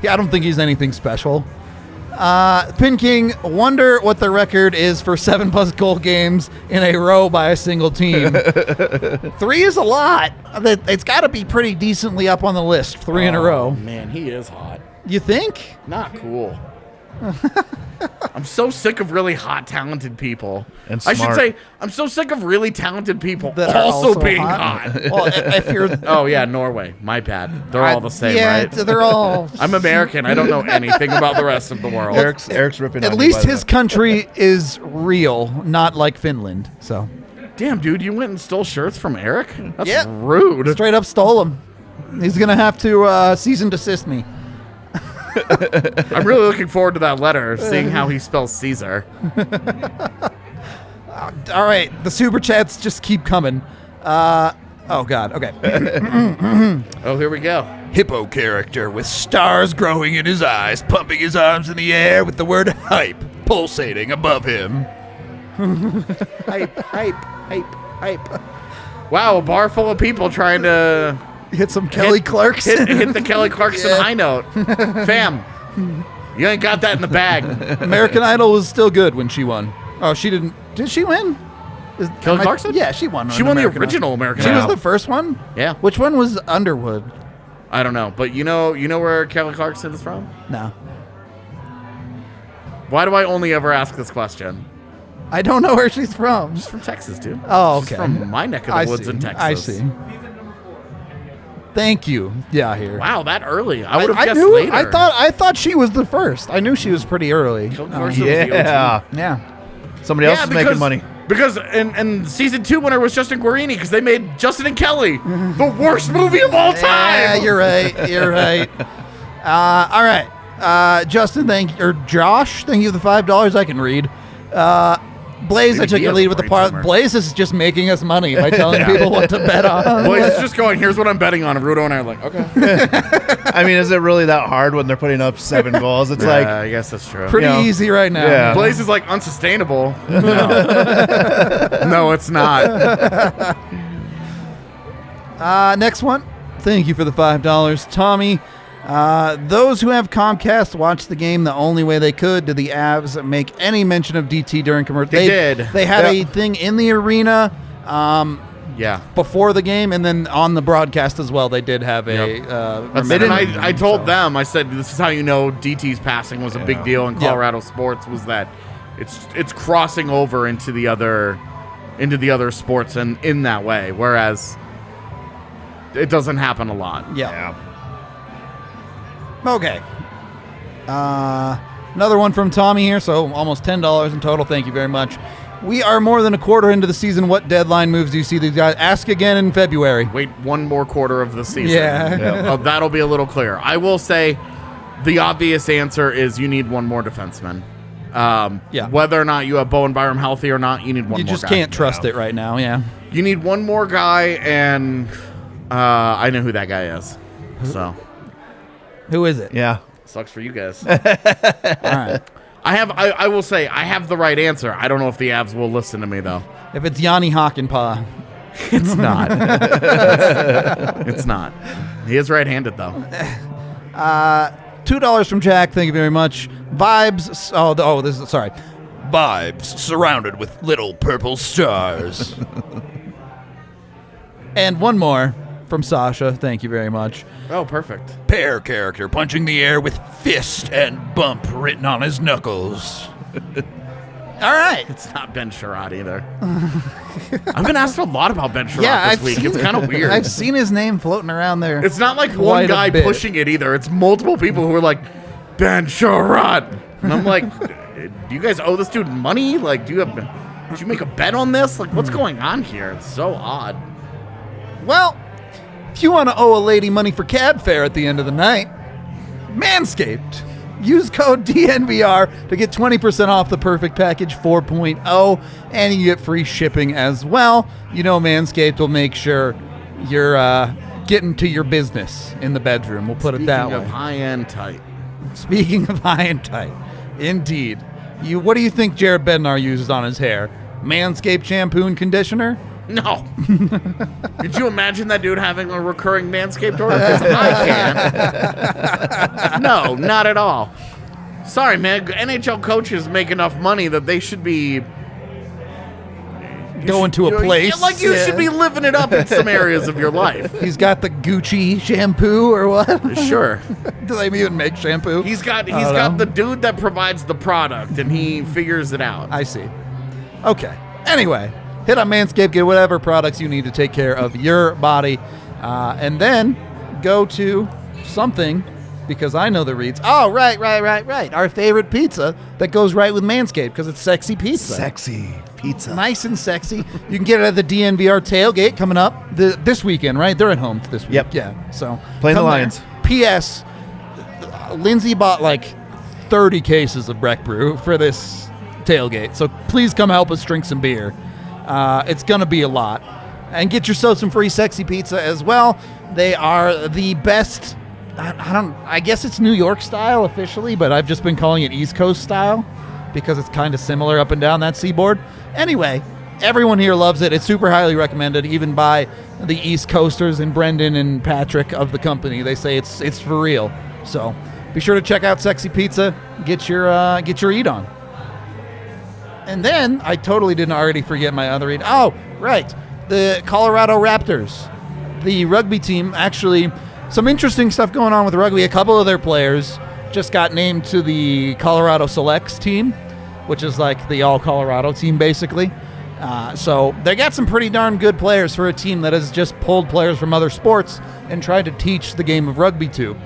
Speaker 1: Yeah, I don't think he's anything special. Pin King, wonder what the record is for 7+ goal games in a row by a single team. 3 is a lot. It's got to be pretty decently up on the list, 3 in a row.
Speaker 2: Man, he is hot.
Speaker 1: You think?
Speaker 2: Not cool. I'm so sick of really hot, talented people.
Speaker 3: And
Speaker 2: I should
Speaker 3: smart.
Speaker 2: say, I'm so sick of really talented people
Speaker 1: That are
Speaker 2: also
Speaker 1: also
Speaker 2: being
Speaker 1: hot?
Speaker 2: hot.
Speaker 1: Well, if you're...
Speaker 2: Oh, yeah, Norway. My bad. They're all the same,
Speaker 1: yeah,
Speaker 2: right?
Speaker 1: they're all...
Speaker 2: I'm American. I don't know anything about the rest of the world.
Speaker 3: Eric's ripping
Speaker 1: At
Speaker 3: on you,
Speaker 1: least
Speaker 3: by the
Speaker 1: his
Speaker 3: way.
Speaker 1: country is real, not like Finland. So
Speaker 2: Damn, dude, you went and stole shirts from Eric? That's
Speaker 1: Yeah.
Speaker 2: rude.
Speaker 1: straight up stole him. He's gonna have to cease and desist me.
Speaker 2: I'm really looking forward to that letter, seeing how he spells Caesar.
Speaker 1: All right, the super chats just keep coming. Oh God. Okay.
Speaker 2: Oh, here we go.
Speaker 1: Hippo character with stars growing in his eyes, pumping his arms in the air with the word hype pulsating above him.
Speaker 2: Hype, hype, hype, hype. Wow, a bar full of people trying to
Speaker 1: Hit some Kelly Clarkson.
Speaker 2: hit the Kelly Clarkson high note. Fam, you ain't got that in the bag.
Speaker 1: American Idol was still good when she won. Oh, she didn't. Did she win?
Speaker 2: Kelly Clarkson?
Speaker 1: Yeah, she won.
Speaker 2: She
Speaker 1: on
Speaker 2: won the
Speaker 1: American
Speaker 2: original
Speaker 1: Idol.
Speaker 2: American
Speaker 1: She
Speaker 2: Idol.
Speaker 1: was the first one.
Speaker 2: Yeah.
Speaker 1: Which one was Underwood?
Speaker 2: I don't know, but you know where Kelly Clarkson is from?
Speaker 1: No.
Speaker 2: Why do I only ever ask this question?
Speaker 1: I don't know where she's from.
Speaker 2: She's from Texas, dude.
Speaker 1: Oh, okay.
Speaker 2: She's from my neck of the woods in Texas.
Speaker 1: I see. Thank you. Yeah, here.
Speaker 2: Wow, that early. I would have guessed
Speaker 1: knew,
Speaker 2: later.
Speaker 1: I thought she was the first. I knew she was pretty early.
Speaker 3: Yeah. Somebody else is making money.
Speaker 2: Because in season 2 winner was Justin Guarini because they made Justin and Kelly the worst movie of all time.
Speaker 1: Yeah, you're right. You're right. All right. Justin, Josh, thank you for the $5 I can read. Blais, I took your lead with the part. Blais is just making us money by telling people what to bet on.
Speaker 2: Blais is just going, here's what I'm betting on. And Rudo and I are like, okay.
Speaker 3: I mean, is it really that hard when they're putting up 7 goals? It's like,
Speaker 2: I guess that's true.
Speaker 1: Pretty easy right now.
Speaker 3: Yeah.
Speaker 2: Blais is like unsustainable. No. No, it's not.
Speaker 1: Next one. Thank you for the $5. Tommy, those who have Comcast watched the game the only way they could. Did the Avs make any mention of DT during commercial?
Speaker 2: They did.
Speaker 1: They had a thing in the arena before the game, and then on the broadcast as well. They did have a...
Speaker 2: I told them, I said, this is how you know DT's passing was a big deal in Colorado sports, was that it's crossing over into the other sports and in that way, whereas it doesn't happen a lot.
Speaker 1: Yeah. Okay. Another one from Tommy here, so almost $10 in total. Thank you very much. We are more than a quarter into the season. What deadline moves do you see these guys? Ask again in February.
Speaker 2: Wait one more quarter of the season.
Speaker 1: Yeah.
Speaker 2: That'll be a little clearer. I will say the obvious answer is you need one more defenseman. Whether or not you have Bowen Byram healthy or not, you need one more guy.
Speaker 1: You just can't trust it right now, yeah.
Speaker 2: You need one more guy, and I know who that guy is. So...
Speaker 1: Who is it?
Speaker 3: Yeah.
Speaker 2: Sucks for you guys.
Speaker 1: All right.
Speaker 2: I will say I have the right answer. I don't know if the Avs will listen to me though.
Speaker 1: If it's Yanni Hakanpää.
Speaker 2: It's not. It's not. He is right-handed though.
Speaker 1: $2 from Jack. Thank you very much. Vibes. Vibes surrounded with little purple stars. And one more from Sasha. Thank you very much.
Speaker 2: Oh, perfect.
Speaker 1: Pear character punching the air with fist and bump written on his knuckles. All right.
Speaker 2: It's not Ben Sherrod either. I've been asked a lot about Ben Sherrod this week. It's kind of weird.
Speaker 1: I've seen his name floating around there.
Speaker 2: It's not like one guy pushing it either. It's multiple people who are like, Ben Sherrod. And I'm like, do you guys owe this dude money? Like, did you make a bet on this? Like, what's going on here? It's so odd.
Speaker 1: Well, if you want to owe a lady money for cab fare at the end of the night, Manscaped. Use code DNVR to get 20% off the Perfect Package 4.0, and you get free shipping as well. You know Manscaped will make sure you're getting to your business in the bedroom. We'll put it that way.
Speaker 2: Speaking of high and tight.
Speaker 1: Speaking of high and tight. Indeed. What do you think Jared Bednar uses on his hair? Manscaped shampoo and conditioner?
Speaker 2: No. Could you imagine that dude having a recurring Manscaped order? Because I can. No, not at all. Sorry, man. NHL coaches make enough money that they should be...
Speaker 1: Going to a place.
Speaker 2: Like you should be living it up in some areas of your life.
Speaker 1: He's got the Gucci shampoo or what?
Speaker 2: Sure.
Speaker 1: Do they even make shampoo?
Speaker 2: He's got the dude that provides the product, and he figures it out.
Speaker 1: I see. Okay. Anyway, hit on Manscaped, get whatever products you need to take care of your body, and then go to something, because I know the reads. Oh, right. Our favorite pizza that goes right with Manscaped, because it's sexy pizza.
Speaker 3: Sexy pizza.
Speaker 1: Nice and sexy. You can get it at the DNVR tailgate coming up this weekend, right? They're at home this week.
Speaker 3: Yep.
Speaker 1: Yeah. So
Speaker 3: playing the Lions.
Speaker 1: P.S. Lindsay bought like 30 cases of Breck Brew for this tailgate, so please come help us drink some beer. It's gonna be a lot, and get yourself some free sexy pizza as well. They are the best. I guess it's New York style officially, but I've just been calling it East Coast style because it's kind of similar up and down that seaboard. Anyway, everyone here loves it. It's super highly recommended, even by the East Coasters and Brendan and Patrick of the company. They say it's for real. So be sure to check out Sexy Pizza. Get your eat on. And then I totally didn't already forget my other read. Oh, right. The Colorado Raptors, the rugby team, actually some interesting stuff going on with rugby. A couple of their players just got named to the Colorado Selects team, which is like the all-Colorado team, basically. So they got some pretty darn good players for a team that has just pulled players from other sports and tried to teach the game of rugby to.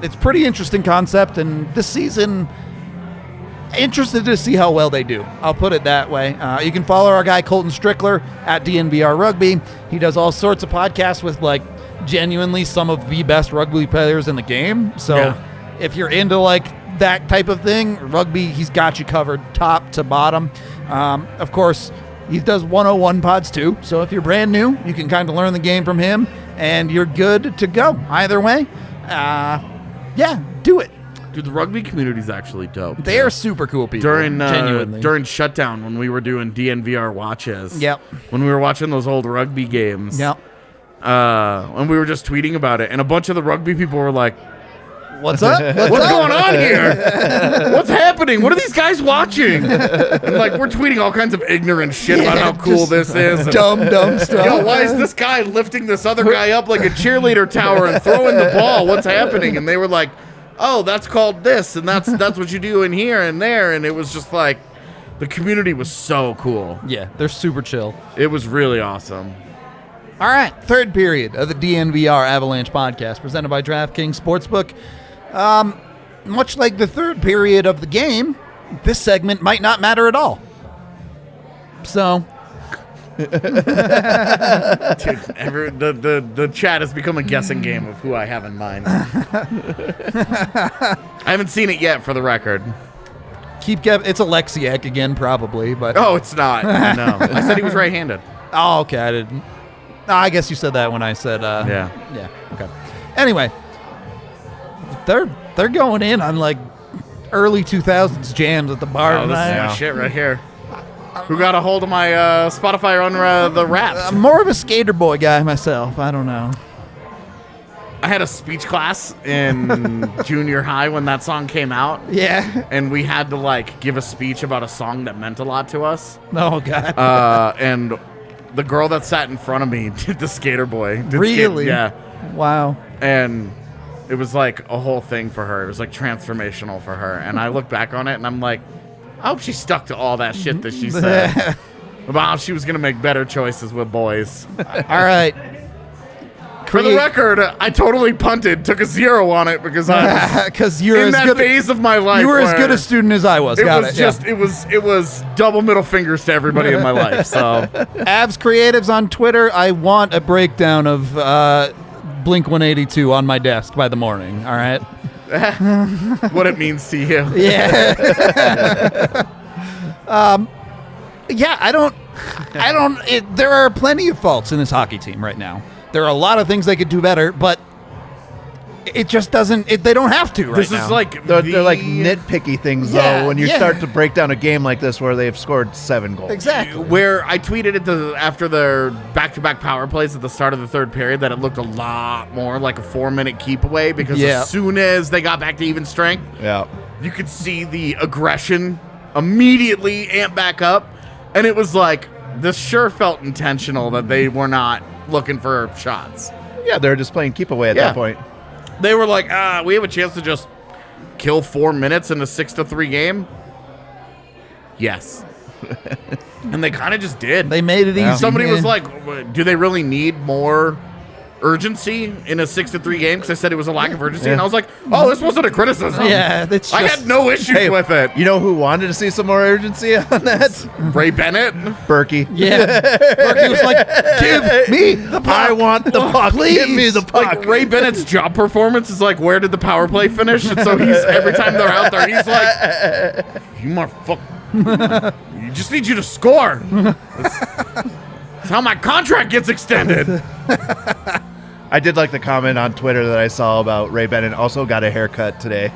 Speaker 1: It's a pretty interesting concept, and this season, interested to see how well they do. I'll put it that way. You can follow our guy Colton Strickler at DNVR Rugby. He does all sorts of podcasts with like genuinely some of the best rugby players in the game. So if you're into like that type of thing, rugby, he's got you covered top to bottom. Of course, he does 101 pods too. So if you're brand new, you can kind of learn the game from him and you're good to go. Either way, do it.
Speaker 2: Dude, the rugby community's actually dope.
Speaker 1: They are super cool people. Genuinely.
Speaker 2: During shutdown, when we were doing DNVR watches.
Speaker 1: Yep.
Speaker 2: When we were watching those old rugby games.
Speaker 1: Yep.
Speaker 2: And we were just tweeting about it, and a bunch of the rugby people were like,
Speaker 1: What's up?
Speaker 2: What's going on here? What's happening? What are these guys watching? And like, we're tweeting all kinds of ignorant shit about how cool this is. And,
Speaker 1: Dumb stuff.
Speaker 2: Yo, why is this guy lifting this other guy up like a cheerleader tower and throwing the ball? What's happening? And they were like, oh, that's called this, and that's what you do in here and there. And it was just like, the community was so cool.
Speaker 1: Yeah, they're super chill.
Speaker 2: It was really awesome.
Speaker 1: All right, third period of the DNVR Avalanche podcast presented by DraftKings Sportsbook. Much like the third period of the game, this segment might not matter at all. So...
Speaker 2: Dude, the chat has become a guessing game of who I have in mind. I haven't seen it yet, for the record.
Speaker 1: It's Alexiak again, probably, but...
Speaker 2: Oh, it's not. No. I said he was right-handed.
Speaker 1: Oh, okay, I didn't... I guess you said that when I said...
Speaker 2: Yeah,
Speaker 1: okay. Anyway, they're going in on, like, early 2000s jams at the bar tonight.
Speaker 2: This is my shit right here. Who got a hold of my Spotify on the Wrapped?
Speaker 1: I'm more of a skater boy guy myself. I don't know.
Speaker 2: I had a speech class in junior high when that song came out.
Speaker 1: Yeah.
Speaker 2: And we had to, like, give a speech about a song that meant a lot to us.
Speaker 1: Oh, God.
Speaker 2: And the girl that sat in front of me did the skater boy.
Speaker 1: Really?
Speaker 2: Yeah.
Speaker 1: Wow.
Speaker 2: And it was, like, a whole thing for her. It was, like, transformational for her. And I look back on it, and I'm like, I hope she stuck to all that shit that she said about how she was going to make better choices with boys.
Speaker 1: All right.
Speaker 2: For the record, I totally punted, took a 0 on it because I was in that phase of my life.
Speaker 1: You were as good a student as I was.
Speaker 2: It was double middle fingers to everybody in my life. So,
Speaker 1: Abs Creatives on Twitter. I want a breakdown of Blink 182 on my desk by the morning. All right.
Speaker 2: What it means to you.
Speaker 1: Yeah. There are plenty of faults in this hockey team right now. There are a lot of things they could do better, but it just doesn't. They don't have to right
Speaker 2: this
Speaker 1: now.
Speaker 2: Is like
Speaker 3: they're like nitpicky things, though, when you start to break down a game like this where they've scored 7 goals.
Speaker 1: Exactly.
Speaker 2: Where I tweeted after their back-to-back power plays at the start of the third period that it looked a lot more like a 4-minute keep away because as soon as they got back to even strength, you could see the aggression immediately amp back up, and it was like this sure felt intentional that they were not looking for shots.
Speaker 3: Yeah, they're just playing keep away at that point.
Speaker 2: They were like, we have a chance to just kill 4 minutes in a 6-3 game. Yes. And they kind of just did.
Speaker 1: They made it easy.
Speaker 2: Somebody was like, do they really need more urgency in a 6-3 game? Because I said it was a lack of urgency. And I was like, oh, this wasn't a criticism.
Speaker 1: Yeah,
Speaker 2: I had no issues with it.
Speaker 3: You know who wanted to see some more urgency on that?
Speaker 2: Ray Bennett.
Speaker 3: Berkey.
Speaker 1: Yeah. Berkey was like, give me the puck.
Speaker 3: I want the puck.
Speaker 1: Please.
Speaker 3: Give me the puck.
Speaker 2: Like Ray Bennett's job performance is like, where did the power play finish? And so he's every time they're out there, he's like, you motherfucker. You just need you to score. That's how my contract gets extended.
Speaker 3: I did like the comment on Twitter that I saw about Ray Bennett also got a haircut today.
Speaker 2: I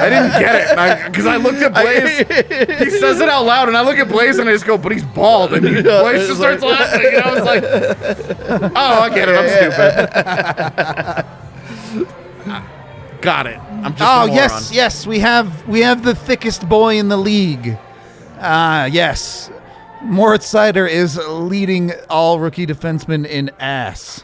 Speaker 2: didn't get it because I looked at Blais. He says it out loud, and I look at Blais and I just go, "But he's bald." And Blais just starts laughing, and I was like, "Oh, I get it. I'm stupid." Got it. I'm just a moron.
Speaker 1: yes. We have the thickest boy in the league. Yes. Moritz Seider is leading all rookie defensemen in ass.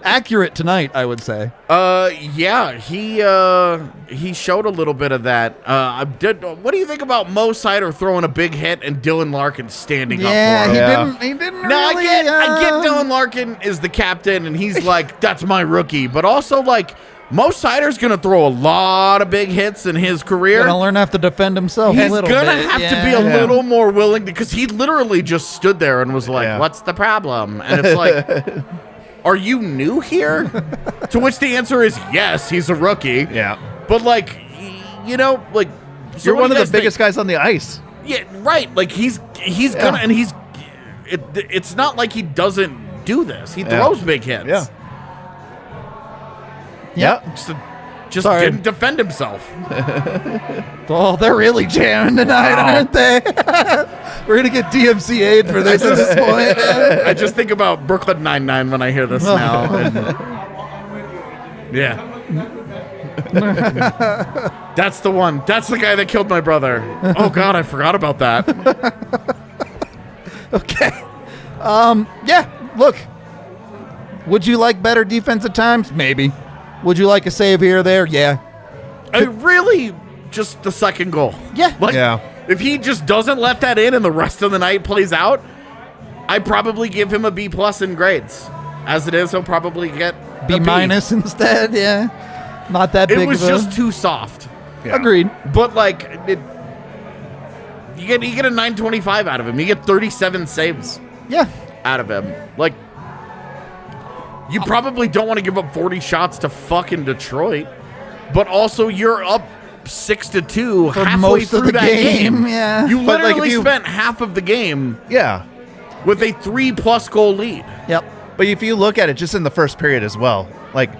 Speaker 1: accurate tonight, I would say.
Speaker 2: Yeah, he showed a little bit of that. What do you think about Mo Seider throwing a big hit and Dylan Larkin standing up for him?
Speaker 1: He didn't
Speaker 2: No,
Speaker 1: really.
Speaker 2: I get Dylan Larkin is the captain, and he's like, that's my rookie. But also, like, Mo Seider's going to throw a lot of big hits in his career.
Speaker 1: Gonna learn to have to defend himself
Speaker 2: He's
Speaker 1: a little
Speaker 2: going to
Speaker 1: bit.
Speaker 2: have to be a little more willing, because he literally just stood there and was like, what's the problem? And it's like, are you new here? To which the answer is yes, he's a rookie.
Speaker 3: Yeah.
Speaker 2: But, like, you know, like, so
Speaker 3: You're
Speaker 2: what
Speaker 3: one
Speaker 2: do
Speaker 3: of
Speaker 2: you
Speaker 3: the
Speaker 2: guys
Speaker 3: biggest guys on the ice.
Speaker 2: think? Yeah, right. Like, he's gonna, and it's not like he doesn't do this. He throws big hits.
Speaker 3: Yeah.
Speaker 2: Just
Speaker 1: Sorry.
Speaker 2: didn't defend himself.
Speaker 1: Oh, they're really jamming tonight, aren't they? We're gonna get DMCA'd for this at this point.
Speaker 2: I just think about Brooklyn Nine-Nine when I hear this now. And, yeah. That's the one. That's the guy that killed my brother. Oh, God, I forgot about that.
Speaker 1: Okay. Yeah, look. Would you like better defense at times? Maybe. Would you like a save here or there? Yeah.
Speaker 2: I really just the second goal.
Speaker 1: Yeah.
Speaker 2: Like,
Speaker 3: Yeah.
Speaker 2: if he just doesn't let that in and the rest of the night plays out, I'd probably give him a B+ in grades. As it is, he'll probably get a
Speaker 1: B- instead, yeah. Not that big
Speaker 2: It was
Speaker 1: of a...
Speaker 2: just too soft.
Speaker 3: Yeah.
Speaker 1: Agreed.
Speaker 2: But, like, you get a 925 out of him. You get 37 saves
Speaker 1: Yeah.
Speaker 2: out of him. Like, you probably don't want to give up 40 shots to fucking Detroit, but also you're up 6-2
Speaker 1: For
Speaker 2: halfway
Speaker 1: most
Speaker 2: through
Speaker 1: of the
Speaker 2: that
Speaker 1: game, yeah.
Speaker 2: You
Speaker 3: But, like,
Speaker 2: literally
Speaker 3: if you-
Speaker 2: spent half of the game
Speaker 3: Yeah.
Speaker 2: with a 3+ goal lead.
Speaker 1: Yep.
Speaker 3: But if you look at it just in the first period as well, like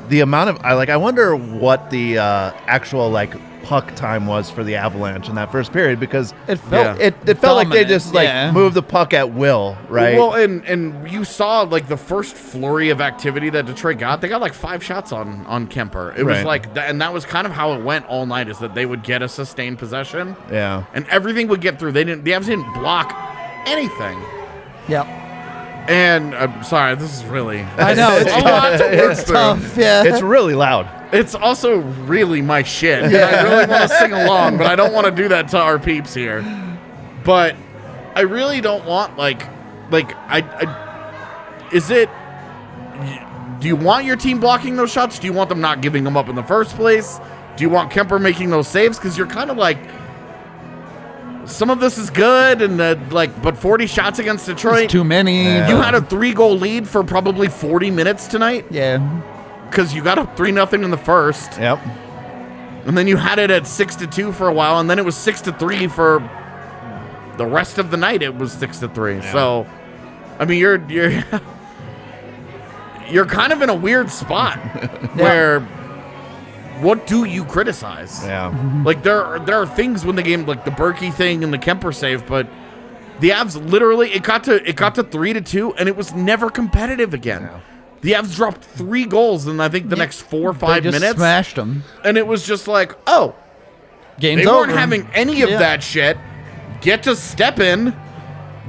Speaker 3: the amount of I wonder what the actual like puck time was for the Avalanche in that first period, because
Speaker 1: It felt
Speaker 3: it felt like they
Speaker 1: dominant,
Speaker 3: just like
Speaker 1: yeah.
Speaker 3: moved the puck at will, right?
Speaker 2: Well, and you saw like the first flurry of activity that Detroit got. They got like 5 shots on Kuemper. It was
Speaker 3: Right.
Speaker 2: like, and that was kind of how it went all night. Is that they would get a sustained possession,
Speaker 3: yeah.
Speaker 2: and everything would get through. The Avs didn't block anything.
Speaker 1: Yep.
Speaker 2: And I'm sorry, this is really
Speaker 1: I know. It's
Speaker 2: a lot to work
Speaker 1: It's
Speaker 2: through.
Speaker 1: tough, yeah.
Speaker 3: It's really loud.
Speaker 2: It's also really my shit. And I really want to sing along, but I don't want to do that to our peeps here. But I really don't want is it? Do you want your team blocking those shots? Do you want them not giving them up in the first place? Do you want Kuemper making those saves? Because you're kind of like, some of this is good, and but 40 shots against Detroit.
Speaker 1: It's too many.
Speaker 3: Yeah.
Speaker 2: You had a 3-goal lead for probably 40 minutes tonight
Speaker 1: Yeah.
Speaker 2: because you got up 3-0 in the first,
Speaker 3: Yep.
Speaker 2: and then you had it at 6-2 for a while, and then it was 6-3 for the rest of the night. It was 6-3.
Speaker 3: Yeah.
Speaker 2: So, I mean, you're you're kind of in a weird spot where. What do you criticize?
Speaker 3: Yeah.
Speaker 2: Like there are things when the game, like the Berkey thing and the Kuemper save, but the Avs literally it got to 3-2 and it was never competitive again.
Speaker 3: Yeah.
Speaker 2: The Avs dropped 3 goals in I think the next 4 or 5
Speaker 1: They just
Speaker 2: minutes,
Speaker 1: smashed them.
Speaker 2: and it was just like, oh,
Speaker 1: Game's
Speaker 2: they
Speaker 1: over.
Speaker 2: weren't having any of
Speaker 1: Yeah.
Speaker 2: that shit. Get to step in.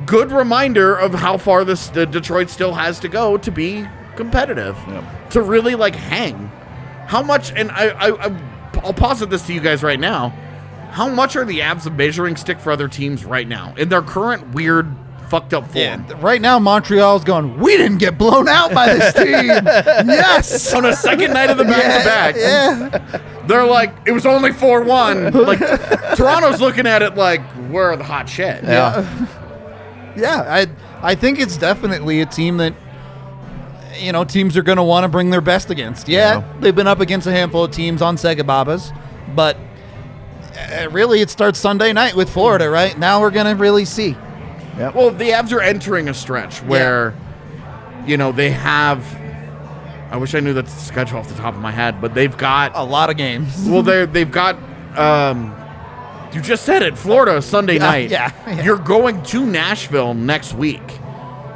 Speaker 2: Good reminder of how far Detroit still has to go to be competitive,
Speaker 3: Yep.
Speaker 2: to really like hang. How much? And I'll posit this to you guys right now. How much are the Avs a measuring stick for other teams right now in their current weird, fucked up form?
Speaker 1: Yeah, right now Montreal's going, we didn't get blown out by this team. Yes.
Speaker 2: On a second night of the back-to-back,
Speaker 1: Yeah.
Speaker 2: they're like, it was only 4-1. Like Toronto's looking at it like, we're the hot shit.
Speaker 3: Yeah.
Speaker 1: Yeah, I think it's definitely a team that, you know, teams are going to want to bring their best against. Yeah,
Speaker 3: Yeah.
Speaker 1: they've been up against a handful of teams on Segababas, but really it starts Sunday night with Florida, right? Now we're going to really see.
Speaker 3: Yep.
Speaker 2: Well, the Avs are entering a stretch where, you know, they have. I wish I knew the schedule off the top of my head, but they've got.
Speaker 1: A lot of games.
Speaker 2: Well, they've got. You just said it. Florida Sunday night.
Speaker 1: Yeah.
Speaker 2: You're going to Nashville next week.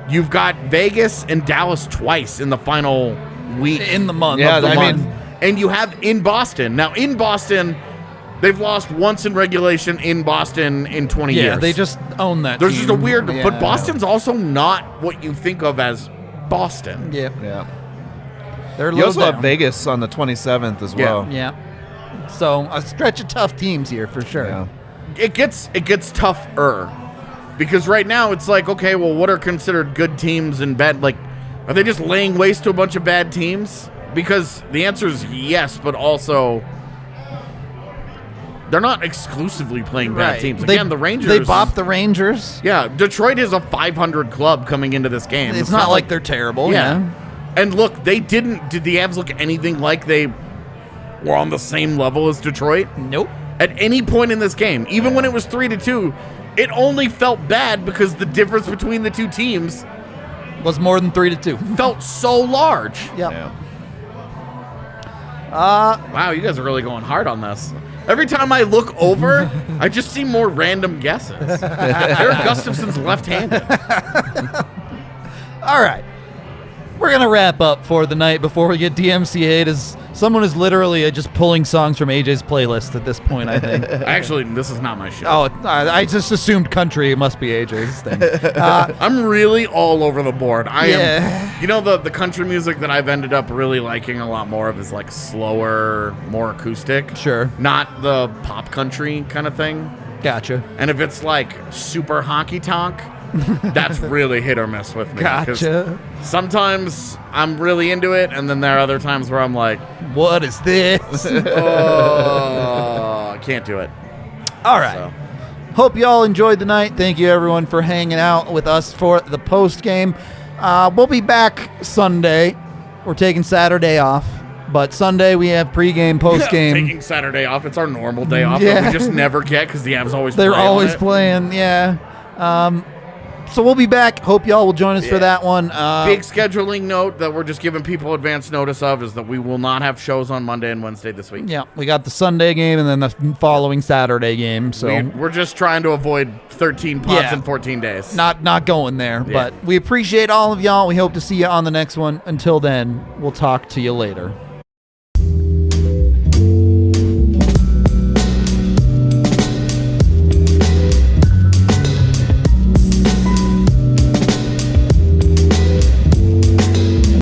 Speaker 2: You've got Vegas and Dallas twice in the final week
Speaker 1: In the month.
Speaker 3: Yeah,
Speaker 1: of the
Speaker 3: I
Speaker 1: month.
Speaker 3: mean-
Speaker 2: and you have in Boston. Now, in Boston, they've lost once in regulation in Boston in 20
Speaker 1: yeah,
Speaker 2: years.
Speaker 1: they just own that
Speaker 2: There's
Speaker 1: team.
Speaker 2: just a weird,
Speaker 1: Yeah.
Speaker 2: but Boston's also not what you think of as Boston.
Speaker 1: Yeah.
Speaker 3: Yeah.
Speaker 1: They're
Speaker 3: You also
Speaker 1: down.
Speaker 3: have Vegas on the 27th as well.
Speaker 1: Yeah. So a stretch of tough teams here for sure.
Speaker 3: Yeah.
Speaker 2: It gets tougher because right now it's like, okay, well, what are considered good teams and bad? Like, are they just laying waste to a bunch of bad teams? Because the answer is yes, but also they're not exclusively playing bad teams. Again, the Rangers.
Speaker 1: They bopped the Rangers.
Speaker 2: Yeah, Detroit is a 500 club coming into this game.
Speaker 1: It's not like they're terrible. Yeah.
Speaker 2: And look, did the Avs look anything like they were on the same level as Detroit?
Speaker 1: Nope.
Speaker 2: At any point in this game, even when it was 3-2, it only felt bad because the difference between the two teams
Speaker 1: Was more than 3-2.
Speaker 2: felt so large.
Speaker 1: Yep.
Speaker 3: Yeah.
Speaker 2: Wow, you guys are really going hard on this. Every time I look over, I just see more random guesses. Eric Gustafson's left-handed.
Speaker 1: All right. We're going to wrap up for the night before we get DMCA'd as someone is literally just pulling songs from AJ's playlist at this point, I think.
Speaker 2: Actually, this is not my show.
Speaker 1: Oh, I just assumed country must be AJ's thing.
Speaker 2: I'm really all over the board. I
Speaker 1: Yeah.
Speaker 2: am. You know, the country music that I've ended up really liking a lot more of is like slower, more acoustic.
Speaker 1: Sure.
Speaker 2: Not the pop country kind of thing.
Speaker 1: Gotcha.
Speaker 2: And if it's like super honky tonk, that's really hit or miss with me. 'Cause
Speaker 1: Gotcha.
Speaker 2: sometimes I'm really into it, and then there are other times where I'm like,
Speaker 1: What is this?
Speaker 2: oh, I can't do it.
Speaker 1: All right.
Speaker 2: So.
Speaker 1: Hope you all enjoyed the night. Thank you, everyone, for hanging out with us for the post game. We'll be back Sunday. We're taking Saturday off, but Sunday we have pregame, post game.
Speaker 2: Taking Saturday off. It's our normal day off
Speaker 1: Yeah.
Speaker 2: that we just never get because the Avs always
Speaker 1: They're
Speaker 2: play on
Speaker 1: always
Speaker 2: it.
Speaker 1: playing, yeah. So we'll be back. Hope y'all will join us for that one.
Speaker 2: Big scheduling note that we're just giving people advance notice of is that we will not have shows on Monday and Wednesday this week.
Speaker 1: Yeah, we got the Sunday game and then the following Saturday game. So
Speaker 2: We're just trying to avoid 13 pods
Speaker 1: Yeah.
Speaker 2: in 14 days.
Speaker 1: not going there.
Speaker 2: Yeah.
Speaker 1: But we appreciate all of y'all. We hope to see you on the next one. Until then, we'll talk to you later.